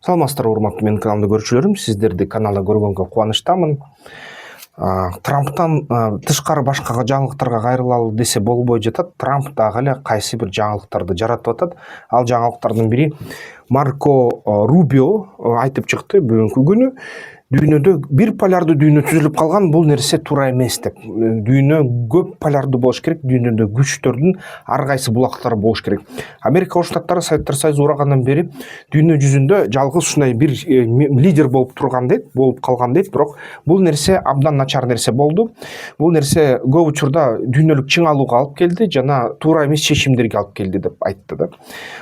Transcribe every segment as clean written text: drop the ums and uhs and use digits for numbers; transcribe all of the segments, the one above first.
Саламатсыздар, урматтуу менин каналымды көрүүчүлөрүм, сиздерди каналда көргөнгө кубанычтамын. Трамптан тышкары башка жаңылыктарга кайрылалы десе болбой жатат. Трамп дагы эле кайсы бир жаңылыктарды жаратып атат. Ал жаңылыктардын бири Марко Рубио айтып чыкты бүгүнкү күнү. Дүйнөдө бир полярдуу дүйнө түзүлүп калган, бул нерсе туура эмес деп. Дүйнө көп полярдуу болуш керек, дүйнөдө күчтөрдүн ар кайсы булактары болуш керек. Америка Коңшу Штаттары Советтер Союзу урагандан бери дүйнө жүзүндө жалгыз ушундай бир лидер болуп турган дейт, болуп калган дейт, бирок бул нерсе абдан начар нерсе болду. Бул нерсе көп учурда дүйнөлүк чыңалууга алып келди жана туура эмес чечимдерге алып келди деп айтты да.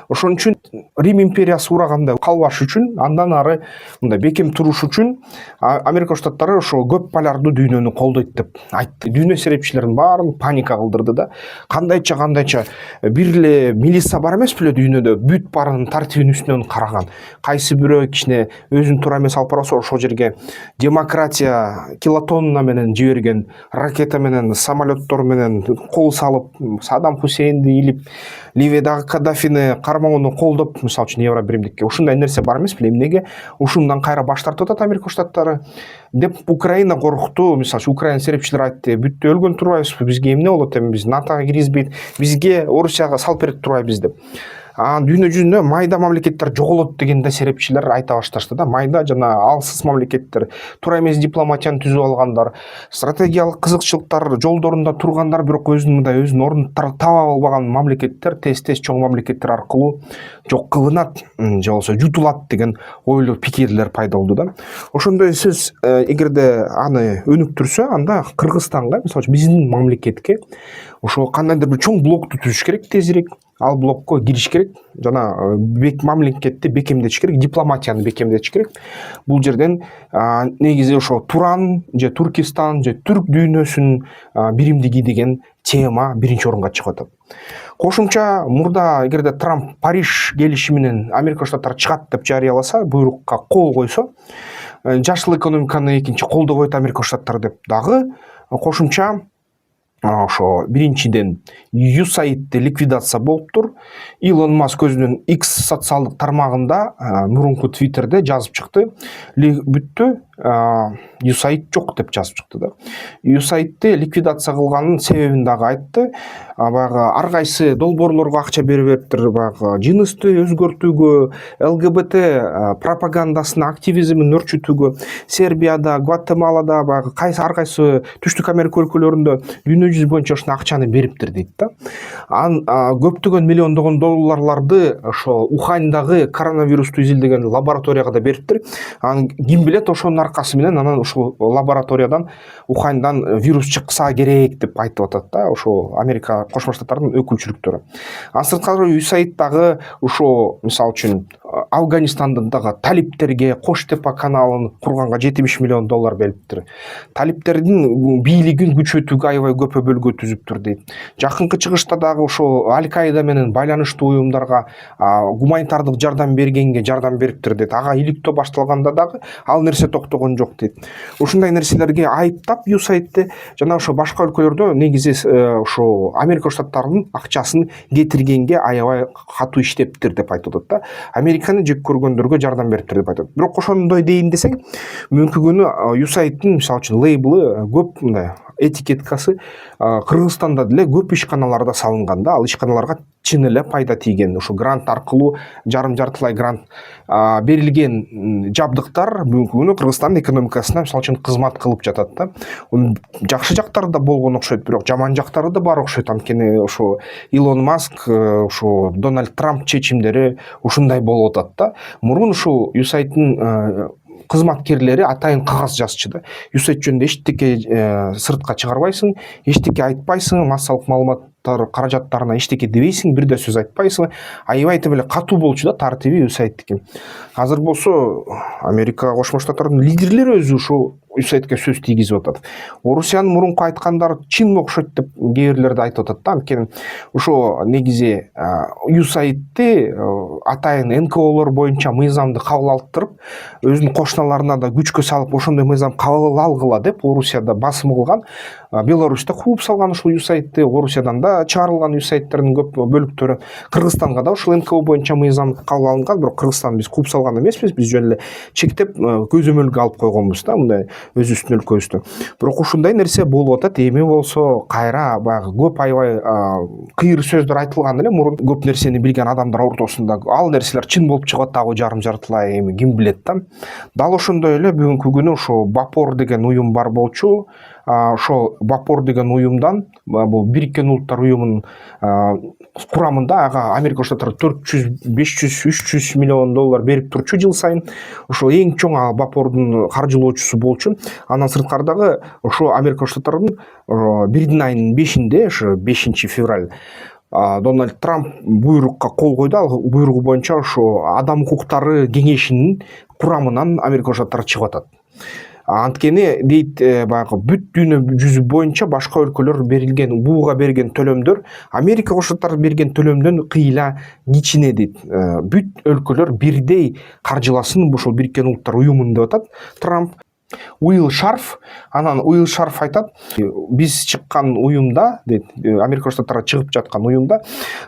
Ошон үчүн Рим империясы ураганда калбаш үчүн, андан ары мындай бекем туруш үчүн Америка Штаттары ошо көп полярдуу дүйнөнү колдойт деп айтты. Дүйнө серепчилерин баарын паника кылдырды да. Кандайча бир эле милиция бар эмес беле дүйнөдө, бүт баарынын тартибин үстүнөн караган. Кайсы бирөө кичине өзүн туура эмес алып барса, ошол жерге демократия килотонна менен жиберген ракета менен, самолеттор менен кол салып, Саддам Хусейнди илип, Ливиядагы Каддафини кармоону колдоп, мисалы үчүн Евро биримдикке ушундай нерсе бар эмес беле? Эмнеге ушундан кайра баш тартып атат Америка Штаттары деп Украина коркту. Мисалы үчүн Украина серепчилери айтты, бүттү өлгөн турбайбызбы, бизге эмне болот эми, биз НАТОга киргизбейт, бизге Орусияга салып берип турбайбыз деп. Дүйнө жүзүндө майда мамлекеттер жоголот дегенде серепчилер айта башташты да. Майда жана алсыз мамлекеттер, туура эмес дипломатияны түзүп алгандар, стратегиялык кызыкчылыктар жолдорунда тургандар, бирок өзүнүн ордун таба албаган мамлекеттер тез чоң мамлекеттер аркылуу жок кылынат же болбосо жутулат деген ойлор, пикирлер пайда болду да. Ошондой сөз эгерде аны өнүктүрсө, анда Кыргызстанга, мисалы үчүн биздин мамлекетке ошо кандайдыр бир чоң блокту түзүш керек тезирээк. Ал блокко кириш керек жана мамлекетти бекемдетиш керек, дипломатияны бекемдетиш керек. Бул жерден негизи ошо Туран же Туркистан же түрк дүйнөсүнүн биримдиги деген тема биринчи орунга чыгып атат. Кошумча мурда эгерде Трамп Париж келишиминен Америка Штаттары чыгат деп жарыяласа, буйрукка кол койсо, жашыл экономиканы экинчи колдобойт Америка Штаттары деп дагы кошумча ошо биринчиден USAID ликвидация болуптур. Илон Маск өзүнүн X социалдык тармагында мурунку Twitterде жазып чыкты. Бүттү, USAID жок деп жазып чыкты да. USAIDти ликвидация кылганын себебин дагы айтты. Баягы ар кайсы долбоорлорго акча бериптир, баягы жынысты өзгөртүүгө, ЛГБТ пропагандасын, активизмин өрчүтүүгө, Сербияда, Гватемалада, баягы ар кайсы Түштүк Америка өлкөлөрүндө дүйнө жүзү боюнча ушуна акчаны бериптир дейт да. Көптөгөн миллиондогон долларларды ошо Уханьдагы коронавирусту изилдеген лабораторияга да бериптир. Ким билет, ошонун аркасы менен анан ушул лабораториядан, Уханьдан вирус чыкса керек деп айтып атат да, ошо Америка Кошмо Штаттарынын өкүлчүлүктөрү. Сырткары USAID дагы ушо мисалы үчүн Афганистандагы талиптерге Коштепа каналын курганга $70 миллион бериптир. Талиптердин бийлигин күчөтүүгө аябай көп бөлгө түзүптүр дейт. Жакынкы чыгышта дагы ошо Аль-Каида менен байланыштуу уюмдарга гуманитардык жардам бергенге жардам бериптир дейт. Ага иликтөө башталганда дагы ал нерсе токтогон жок дейт. Ушундай нерселерге айыптап USAIDти жана ошо башка өлкөлөрдө негизи ошо Америка Штаттарынын акчасын кетиргенге аябай катуу иштептир деп айтып атат да. Американы жек көргөндөргө жардам бериптир деп айтат. Бирок ошондой дейин десең, мүмкүн күнү USAIDтин мисалы үчүн лейблы көп мындай этикеткасы Кыргызстанда деле көп ишканаларда салынган да. Ал ишканаларга чын эле пайда тийген, ошо грант аркылуу жарым-жартылай грант берилген жабдыктар бүгүнкү күнү Кыргызстандын экономикасына мисалы үчүн кызмат кылып жатат да. Жакшы жактары да болгон окшойт, бирок жаман жактары да бар окшойт. Анткени ошо Илон Маск, ошо Дональд Трамп чечимдери ушундай болуп атат да. Мурун ушул USAIDтин кызматкерлери атайын кагаз жазчу да. USAID жөнүндө эчтеке сыртка чыгарбайсың, эчтеке айтпайсың, массалык маалыматтар каражаттарына эчтеке дебейсиң, бир да сөз айтпайсың. Аябай эле катуу болчу да тартиби USAIDтики. Азыр болсо Америка Кошмо Штаттарынын лидерлери өзү ушул USAIDке сөз тийгизип атат. Орусиянын мурунку айткандары чын окшойт деп кээ бирлерди айтып атат да. Анткени ушо негизи USAIDти атайын НКОлор боюнча мыйзамды кабыл алыптырып, өзүнүн кошуналарына да күчкө салып ошондой мыйзам кабыл алгыла деп Орусияда басым кылган. Беларусьта кууп салган ушул USAIDти, Орусиядан да Кыргызстанда чыгарылган веб-сайттардын көп бөлүктөрү Кыргызстанга да ушул НКО боюнча мыйзам кабыл алынган, бирок Кыргызстан биз кууп салган эмеспиз, биз жөн эле чектеп көзөмөлгө алып койгонбуз да, мындай өзүбүздүн өлкөбүздө. Бирок ушундай нерсе болуп атат. Эми болсо кайра баягы көп аябай кыйыр сөздөр айтылган эле мурун, көп нерсени билген адамдар ортосунда ал нерселер чын болуп чыгып атабы жарым жартылай, эми ким билет да. Дал ошондой эле бүгүнкү күнү ошо Бапор деген уюм бар болчу. Ошол Бапор деген уюмдан, бул Бириккен Улуттар уюмунун курамында ага Америка Кошмо Штаттары 400, 500, 300 миллион доллар берип турчу жыл сайын. Ошол эң чоң Бапордун каржылоочусу болчу. Андан сырткардагы ошо Америка Кошмо Штаттарынын бирдин айынын 5-inde, ошо 5-февраль, Дональд Трамп буйрукка кол койду. Ал буйругу боюнча ошо Адам укуктары кеңешинин курамынан Америка Кошмо Штаттары чыгып атат. Анткени дейт, баягы бүт дүйнө жүзү боюнча башка өлкөлөр берилген, буга берген төлөмдөр Америка Кошмо Штаттары берген төлөмдөн кыйла кичине дейт. Бүт өлкөлөр бирдей каржыласын ушул Бириккен Улуттар уюмун деп атат Трамп. Уилл Шарф, анан Уилл Шарф айтат, биз чыккан уюмда, дейт, Америка Кошмо Штаттары чыгып жаткан уюмда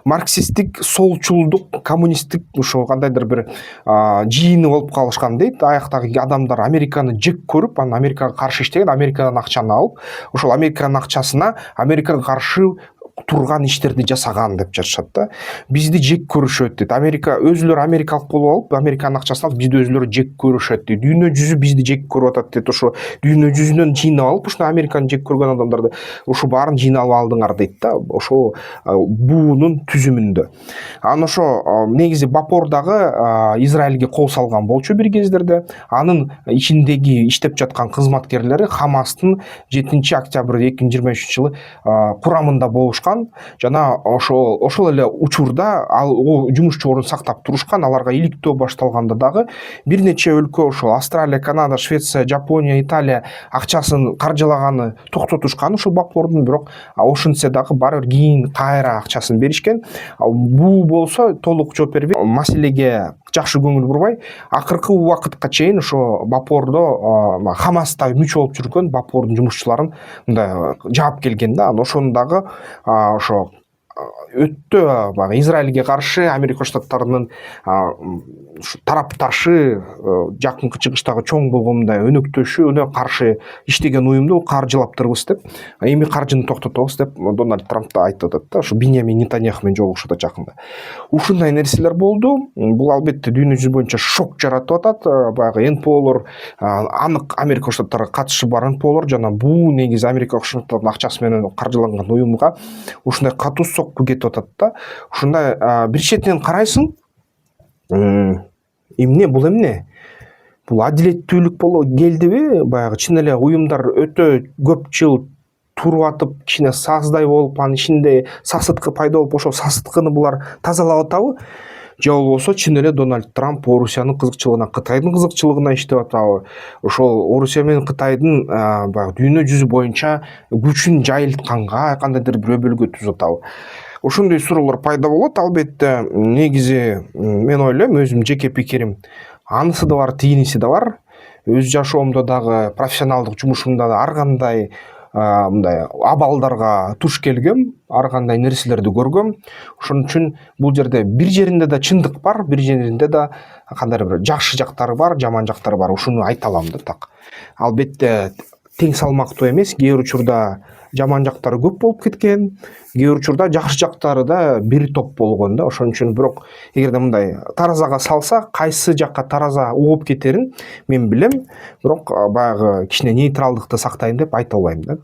марксисттик, солчулдук, коммунисттик ошо кандайдыр бир жыйыны болуп калышкан дейт. Аяктагы адамдар Американы жек көрүп, анан Америкага каршы иштеген, Америкадан акчаны алып, ошол Американын акчасына Америкага каршы турган иштерди жасаган деп жатышат да. Бизди жек көрүшөт дейт. Америка өзүлөрү америкалык болуп алып, Американын акчасын алып, бизди өзүлөрү жек көрүшөт дейт. Дүйнө жүзү бизди жек көрүп атат дейт. Ошо дүйнө жүзүнөн жыйнап алып, ушуну Американы жек көргөн адамдарды ушу баарын жыйнап алдыңар дейт да. Ошо буунун түзүмүндө. Анан ошо негизи Бапордагы Израилге кол салган болчу бир кездерде. Анын ичиндеги иштеп жаткан кызматкерлери Хамастын 7-октябрь 2023 жылы курамында болушкан. Жана ошол эле учурда ал жумушчу орун сактап турушкан. Аларга иликтөө башталганда дагы бир нече өлкө, ошол Австралия, Канада, Швеция, Жапония, Италия акчасын каржылаганы токтотушкан ушул Бапордун, бирок ошентсе дагы бары бир кийин кайра акчасын беришкен. Бул болсо толук жооп бербей, маселеге жакшы көңүл бурбай, акыркы убакытка чейин ошо Бапордо Хамаста мүчө болуп жүргөн Бапордун жумушчуларын мындай жаап келген да. Ошону дагы ошо өтө баягы Израилге каршы Америка Кошмо Штаттарынын тарапташы, жакынкы чыгыштагы чоң болгондай өнөктөшүнө каршы иштеген уюмду каржылаптырбыз деп, эми каржыны токтотобуз деп Дональд Трамп да айтып атат да. Ушу Биньямин Нетаньяху менен жолугушат жакында. Ушундай нерселер болду. Бул албетте дүйнө жүзү боюнча шок жаратып атат. Баягы НПОлор, анык Америка Кошмо Штаттарга катышы бар НПОлор жана бул негизи Америка Кошмо Штаттарынын акчасы менен каржыланган уюмга ушундай катуу сокку кетип атат да. Ушундай бир четинен карайсың, эмне бул, эмне бул адилеттүүлүк боло келдиби? Баягы чын эле уюмдар өтө көп жыл туруп атып, кичине саздай болуп, анын ичинде сасыткы пайда болуп, ошол сасыткыны булар тазалап атабы? Же болбосо чын эле Дональд Трамп Орусиянын кызыкчылыгына, Кытайдын кызыкчылыгына иштеп атабы? Ошол Орусия менен Кытайдын баягы дүйнө жүзү боюнча күчүн жайылтканга кандайдыр бир өбөлгө түзүп атабы? Ошондой суроолор пайда болот. Албетте, негизи мен ойлойм, өзүм жеке пикирим, анысы да бар, тигиниси да бар. Өз жашоомдо дагы, профессионалдык жумушумда да ар кандай мындай абалдарга туш келгем, ар кандай нерселерди көргөм. Ошон үчүн бул жерде бир жеринде да чындык бар, бир жеринде да кандайдыр бир жакшы жактары бар, жаман жактары бар. Ушуну айта алам да так. Албетте тең салмактуу эмес, кээ бир учурда жаман жактары көп болуп кеткен, кээ бир учурда жакшы жактары да бир топ болгон да. Ошон үчүн бирок эгерде мындай таразага салса, кайсы жакка тараза угуп кетерин мен билем, бирок баягы кичине нейтралдыкты сактайын деп айта албайм да.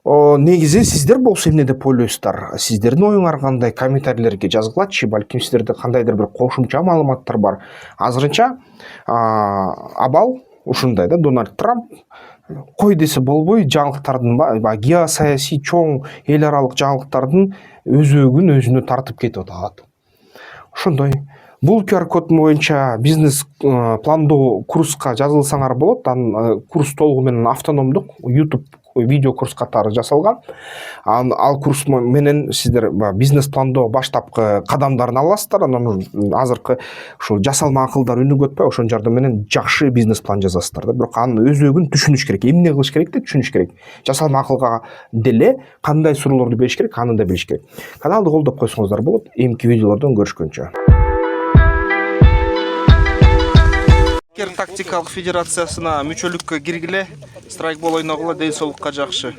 Негизи сиздер болсо эмне деп ойлойсуздар? Сиздердин оюңар кандай? Комментарийлерге жазгылачы. Балким сиздерде кандайдыр бир кошумча маалыматтар бар. Азырынча абал ушундай да. Дональд Трамп кой десе болбой, жаңылыктардын геосаясий чоң эл аралык жаңылыктардын өзөгүн өзүнө тартып кетип атат. Ошондой. Бул QR код боюнча бизнес пландоо курска жазылсаңар болот. Анын курс толугу менен автономдук YouTube видео курс катары жасалган. Ал курс менен сиздер бизнес пландоо баштапкы кадамдарын аласыздар, анан азыркы ушул жасалма акылдар өнүгүп атпайбы, ошон жардам менен жакшы бизнес план жазасыздар да. Бирок анын өзөгүн түшүнүш керек, эмне кылыш керек деп түшүнүш керек. Жасалма акылга деле кандай суроолорду бериш керек, аны да билиш керек. Каналды колдоп койсоңуздар болот. Эмки видеолордон көрүшкөнчө. Тактикалык федерациясына мүчөлүккө киргиле, страйкбол ойногула, ден соолукка жакшы.